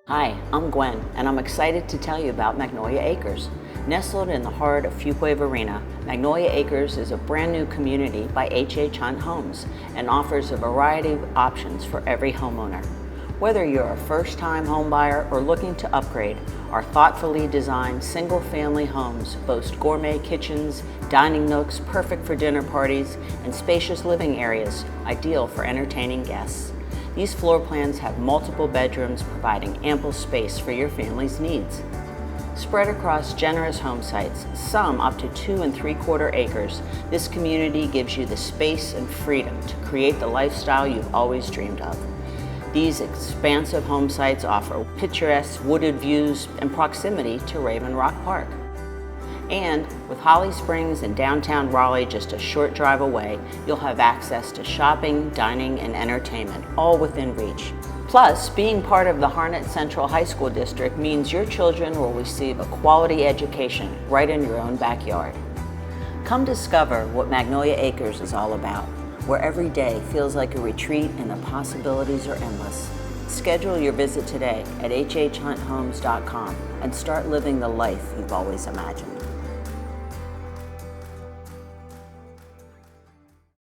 Hi, I'm Gwen, and I'm excited to tell you about Magnolia Acres. Nestled in the heart of Fuquay-Varina, Magnolia Acres is a brand new community by HHHunt Homes and offers a variety of options for every homeowner. Whether you're a first-time homebuyer or looking to upgrade, our thoughtfully designed single-family homes boast gourmet kitchens, dining nooks perfect for dinner parties, and spacious living areas ideal for entertaining guests. These floor plans have multiple bedrooms, providing ample space for your family's needs. Spread across generous home sites, some up to 2 3/4 acres, this community gives you the space and freedom to create the lifestyle you've always dreamed of. These expansive home sites offer picturesque wooded views and proximity to Raven Rock Park. And with Holly Springs and downtown Raleigh just a short drive away, you'll have access to shopping, dining, and entertainment, all within reach. Plus, being part of the Harnett Central High School district means your children will receive a quality education right in your own backyard. Come discover what Magnolia Acres is all about, where every day feels like a retreat and the possibilities are endless. Schedule your visit today at hhhunthomes.com and start living the life you've always imagined.